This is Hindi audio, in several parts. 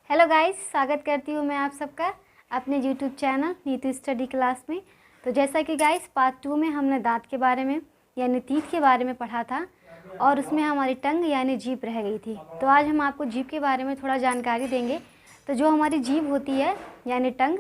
हेलो गाइस, स्वागत करती हूँ मैं आप सबका अपने YouTube channel Neetu study class में। तो जैसा कि गाइस पार्ट 2 में हमने दांत के बारे में यानी टीथ के बारे में पढ़ा था और उसमें हमारी टंग यानी जीभ रह गई थी। तो आज हम आपको जीभ के बारे में थोड़ा जानकारी देंगे। तो जो हमारी जीभ होती है यानी टंग,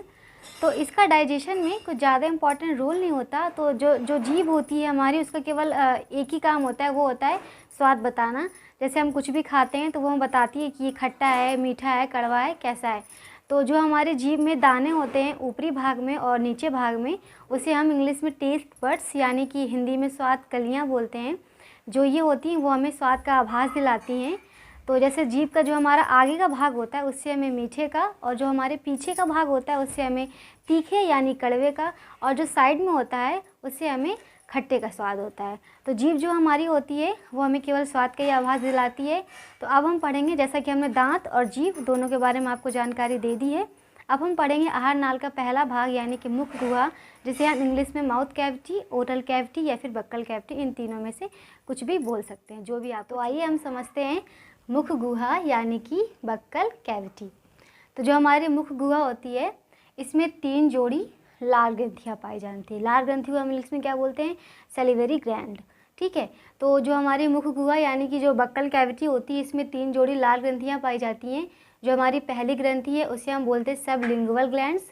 तो इसका डाइजेशन में कुछ ज़्यादा इम्पॉर्टेंट रोल नहीं होता। तो जो जीभ होती है हमारी, उसका केवल एक ही काम होता है, वो होता है स्वाद बताना। जैसे हम कुछ भी खाते हैं तो वो हमें बताती है कि ये खट्टा है, मीठा है, कड़वा है, कैसा है। तो जो हमारे जीभ में दाने होते हैं ऊपरी भाग में और नीचे भाग में, उसे हम इंग्लिश में टेस्ट बड्स यानी कि हिंदी में स्वाद कलियाँ बोलते हैं। जो ये होती हैं वो हमें स्वाद का आभास दिलाती हैं। तो जैसे जीभ का जो हमारा आगे का भाग होता है उससे हमें मीठे का, और जो हमारे पीछे का भाग होता है उससे हमें तीखे यानी कड़वे का, और जो साइड में होता है उससे हमें खट्टे का स्वाद होता है। तो जीभ जो हमारी होती है वो हमें केवल स्वाद का ही आभास दिलाती है। तो अब हम पढ़ेंगे, जैसा कि हमने दांत और जीभ दोनों के बारे में आपको जानकारी दे दी है। अब हम पढ़ेंगे आहार नाल का पहला भाग यानी कि मुख गुहा, जिसे हम इंग्लिश में माउथ कैविटी, ओरल कैविटी या फिर बक्कल कैविटी, इन तीनों में से कुछ भी बोल सकते हैं, जो भी आप। तो आइए हम समझते हैं मुख गुहा यानी कि बक्कल कैविटी। तो जो हमारी मुख गुहा होती है इसमें 3 जोड़ी लार ग्रंथियाँ पाई जाती हैं। लार ग्रंथि को हम इंग्लिश में क्या बोलते हैं? Salivary gland. ठीक है। तो जो हमारी मुख गुहा यानी कि जो बक्कल कैविटी होती है इसमें 3 जोड़ी लार ग्रंथियाँ पाई जाती हैं। जो हमारी पहली ग्रंथि है उसे हम बोलते हैं सबलिंगुअल ग्लैंड्स,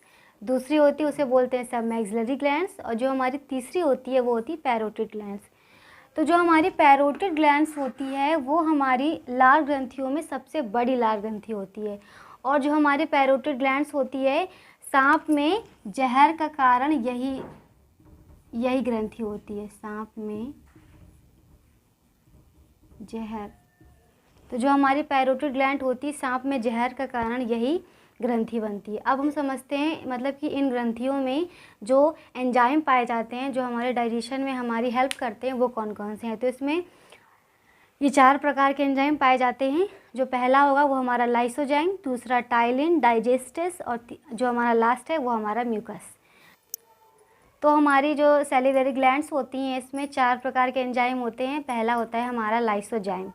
दूसरी होती है उसे बोलते हैं सब मैक्सिलरी ग्लैंड्स, और जो हमारी तीसरी होती है वो होती है पैरोटिड ग्लैंड्स। तो जो हमारी पैरोटिड ग्लैंड्स होती है वो हमारी लार ग्रंथियों में सबसे बड़ी लार ग्रंथि होती है। और जो हमारी पैरोटिड ग्लैंड्स होती है, सांप में जहर का कारण यही ग्रंथि होती है, सांप में जहर। तो जो हमारी पैरोटिड ग्लैंड होती है, सांप में जहर का कारण यही ग्रंथि बनती है। अब हम समझते हैं मतलब कि इन ग्रंथियों में जो एंजाइम पाए जाते हैं जो हमारे डाइजेशन में हमारी हेल्प करते हैं वो कौन कौन से हैं। तो इसमें ये 4 प्रकार के एंजाइम पाए जाते हैं। जो पहला होगा वो हमारा लाइसोजाइम, दूसरा टाइलिन, डाइजेस्टेस, और जो हमारा लास्ट है वो हमारा म्यूकस। तो हमारी जो सैलिवरी ग्लैंड्स होती हैं इसमें 4 प्रकार के एंजाइम होते हैं। पहला होता है हमारा लाइसोजाइम।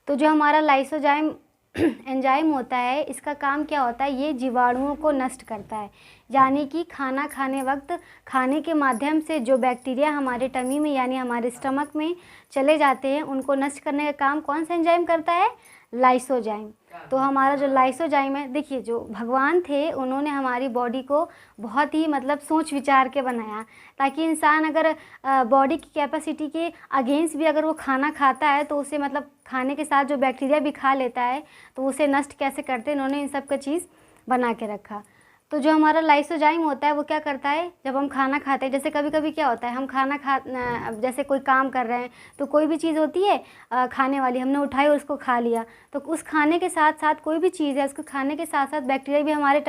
तो जो हमारा लाइसोजाइम एंजाइम होता है इसका काम क्या होता है? ये जीवाणुओं को नष्ट करता है। यानी कि खाना खाने वक्त खाने के माध्यम से जो बैक्टीरिया हमारे टमी में यानी हमारे स्टमक में चले जाते हैं उनको नष्ट करने का काम कौन सा एंजाइम करता है? लाइसोजाइम। तो हमारा जो लाइसोजाइम है, देखिए जो भगवान थे उन्होंने हमारी बॉडी को बहुत ही मतलब सोच विचार के बनाया, ताकि इंसान अगर बॉडी की कैपेसिटी के अगेंस्ट भी अगर वो खाना खाता है तो उसे मतलब खाने के साथ जो बैक्टीरिया भी खा लेता है तो उसे नष्ट कैसे करते हैं, इन्होंने इन सब का चीज़ बना के रखा। तो जो हमारा लाइसोजाइम होता है वो क्या करता है, जब हम खाना खाते हैं, जैसे कभी कभी क्या होता है हम जैसे कोई काम कर रहे हैं तो कोई भी चीज़ होती है खाने वाली, हमने उठाई और उसको खा लिया, तो उस खाने के साथ साथ कोई भी चीज़ है उसको खाने के साथ साथ बैक्टीरिया भी हमारे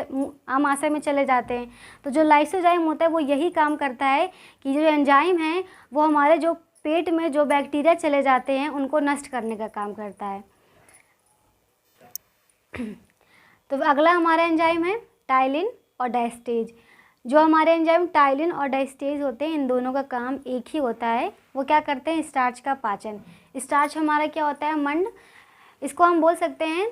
आमाशय में चले जाते हैं। तो जो लाइसोजाइम होता है वो यही काम करता है कि जो एंजाइम है वो हमारे जो पेट में जो बैक्टीरिया चले जाते हैं उनको नष्ट करने का काम करता है। तो अगला हमारा एंजाइम है टाइलिन और डायस्टेज। जो हमारे एंजाइम टाइलिन और डायस्टेज होते हैं इन दोनों का काम एक ही होता है। वो क्या करते हैं? स्टार्च का पाचन। स्टार्च हमारा क्या होता है? मंड। इसको हम बोल सकते हैं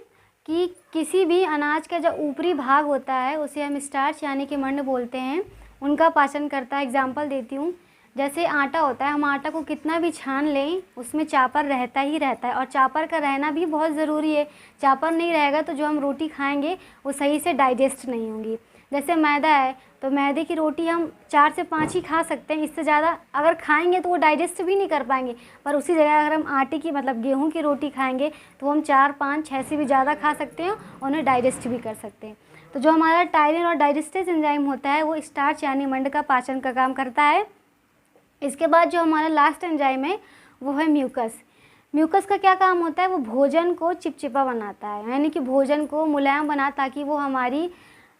कि किसी भी अनाज का जो ऊपरी भाग होता है उसे हम स्टार्च यानी कि मंड बोलते हैं, उनका पाचन करता है। एग्जाम्पल देती हूँ, जैसे आटा होता है, हम आटा को कितना भी छान लें उसमें चापर रहता ही रहता है, और चापर का रहना भी बहुत ज़रूरी है। चापर नहीं रहेगा तो जो हम रोटी खाएंगे वो सही से डाइजेस्ट नहीं होंगी। जैसे मैदा है तो मैदे की रोटी हम 4 से 5 ही खा सकते हैं, इससे ज़्यादा अगर खाएंगे तो वो डाइजेस्ट भी नहीं कर पाएंगे। पर उसी जगह अगर हम आटे की मतलब गेहूं की रोटी खाएंगे तो हम 4, 5, 6 से भी ज़्यादा खा सकते हैं और उन्हें डाइजेस्ट भी कर सकते हैं। तो जो हमारा टाइलिन और डाइजेस्टेज एंजाइम होता है वो स्टार्च यानी मंड का पाचन का काम करता है। इसके बाद जो हमारा लास्ट एंजाइम है वो है म्यूकस। म्यूकस का क्या काम होता है? वो भोजन को चिपचिपा बनाता है, यानी कि भोजन को मुलायम बना, ताकि वो हमारी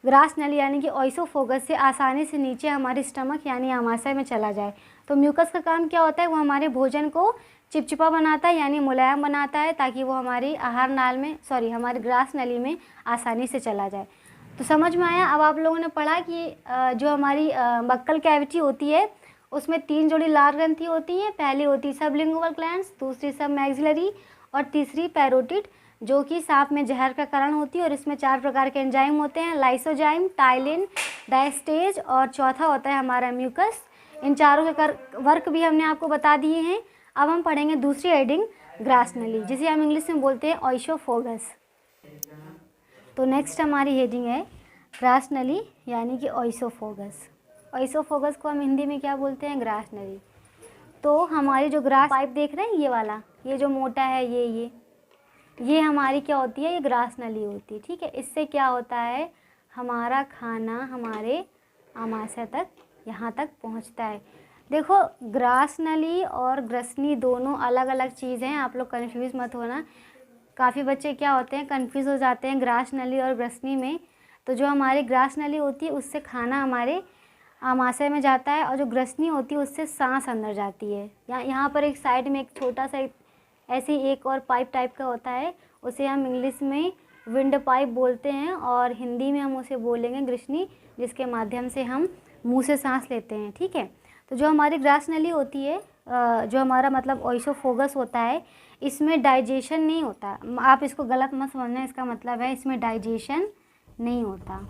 ग्रास नली यानी कि ऑइसोफोगस से आसानी से नीचे हमारे स्टमक यानी आमाशय में चला जाए। तो म्यूकस का काम क्या होता है? वो हमारे भोजन को चिपचिपा बनाता है यानी मुलायम बनाता है, ताकि वो हमारी आहार नाल में हमारी ग्रास नली में आसानी से चला जाए। तो समझ में आया? अब आप लोगों ने पढ़ा कि जो हमारी बक्कल कैविटी होती है उसमें 3 जोड़ी लार ग्रंथि होती हैं। पहली होती है सबलिंगुअल ग्लैंड्स, दूसरी सब मैक्सिलरी और तीसरी पैरोटिड जो कि सांप में जहर का कारण होती है। और इसमें 4 प्रकार के एंजाइम होते हैं, लाइसोजाइम, टाइलिन, डायस्टेज और चौथा होता है हमारा म्यूकस। इन चारों के वर्क भी हमने आपको बता दिए हैं। अब हम पढ़ेंगे दूसरी हेडिंग, ग्रास नली, जिसे हम इंग्लिश में बोलते हैं ओइसोफोगस। तो नेक्स्ट हमारी हेडिंग है ग्रास नली यानी कि ओइसोफोगस। ओइसोफोगस को हम हिंदी में क्या बोलते हैं, ग्रास नली। तो हमारी जो ग्रास पाइप देख रहे हैं ये वाला, ये जो मोटा है ये हमारी क्या होती है, ये ग्रास नली होती है। ठीक है, इससे क्या होता है, हमारा खाना हमारे आमाशय तक, यहाँ तक पहुँचता है। देखो, ग्रास नली और ग्रसनी दोनों अलग अलग चीज़ हैं, आप लोग कन्फ्यूज़ मत होना। काफ़ी बच्चे क्या होते हैं, कन्फ्यूज़ हो जाते हैं ग्रास नली और ग्रसनी में। तो जो हमारी ग्रास नली होती है उससे खाना हमारे आमाशय में जाता है, और जो ग्रसनी होती है उससे सांस अंदर जाती है। यहाँ पर एक साइड में एक छोटा सा ऐसे ही एक और पाइप टाइप का होता है, उसे हम इंग्लिश में विंड पाइप बोलते हैं और हिंदी में हम उसे बोलेंगे ग्रसनी, जिसके माध्यम से हम मुंह से सांस लेते हैं। ठीक है, तो जो हमारी ग्रास नली होती है, जो हमारा मतलब ओइसोफोगस होता है, इसमें डाइजेशन नहीं होता। आप इसको गलत मत समझना, इसका मतलब है इसमें डाइजेशन नहीं होता,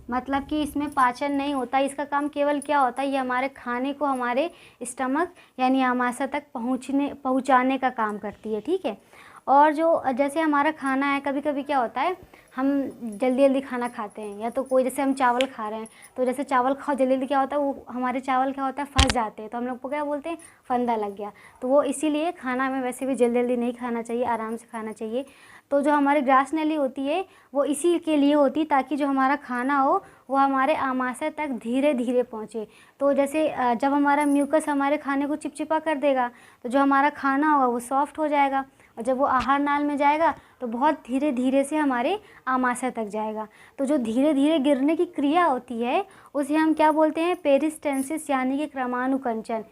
मतलब कि इसमें पाचन नहीं होता। इसका काम केवल क्या होता है, ये हमारे खाने को हमारे स्टमक यानी आमाशय तक पहुंचाने का काम करती है। ठीक है, और जो जैसे हमारा खाना है, कभी कभी क्या होता है, हम जल्दी जल्दी खाना खाते हैं, या तो कोई जैसे हम चावल खा रहे हैं, तो जैसे चावल खाओ जल्दी जल्दी, क्या होता है वो हमारे चावल क्या होता है, फंस जाते हैं, तो हम लोग को क्या बोलते हैं, फंदा लग गया। तो वो इसीलिए खाना हमें वैसे भी जल्दी जल्दी नहीं खाना चाहिए, आराम से खाना चाहिए। तो जो हमारी ग्रास नली होती है वो इसी के लिए होती है, ताकि जो हमारा खाना हो वो हमारे आमाशय तक धीरे धीरे पहुँचे। तो जैसे जब हमारा म्यूकस हमारे खाने को चिपचिपा कर देगा, तो जो हमारा खाना होगा वो सॉफ्ट हो जाएगा, और जब वो आहार नाल में जाएगा तो बहुत धीरे धीरे से हमारे आमाशय तक जाएगा। तो जो धीरे धीरे गिरने की क्रिया होती है उसे हम क्या बोलते हैं, पेरिस्टेंसिस यानी कि क्रमानुकुंचन।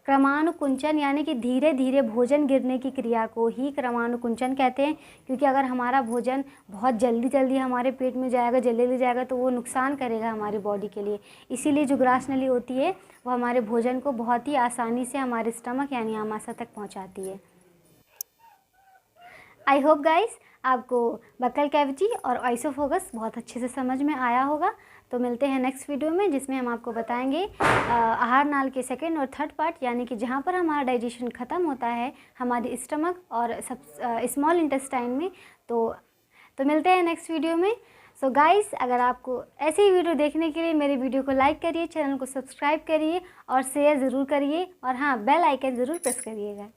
क्रमानुकुंचन यानी कि धीरे धीरे भोजन गिरने की क्रिया को ही क्रमानुकुंचन कहते हैं। क्योंकि अगर हमारा भोजन बहुत जल्दी जल्दी हमारे पेट में जाएगा, जल्दी जल्दी जाएगा, तो वो नुकसान करेगा हमारी बॉडी के लिए। इसीलिए जो ग्रास नली होती है वो हमारे भोजन को बहुत ही आसानी से हमारे स्टमक यानी आमाशय तक पहुँचाती है। आई होप गाइस आपको बक्कल कैविटी और ओइसोफोगस बहुत अच्छे से समझ में आया होगा। तो मिलते हैं नेक्स्ट वीडियो में, जिसमें हम आपको बताएंगे आहार नाल के सेकंड और थर्ड पार्ट, यानी कि जहाँ पर हमारा डाइजेशन ख़त्म होता है हमारी स्टमक और सब स्मॉल इंटेस्टाइन में। तो मिलते हैं नेक्स्ट वीडियो में। सो गाइस, अगर आपको ऐसी वीडियो देखने के लिए मेरे वीडियो को लाइक करिए, चैनल को सब्सक्राइब करिए और शेयर ज़रूर करिए, और हाँ, बेल आइकन ज़रूर प्रेस करिएगा।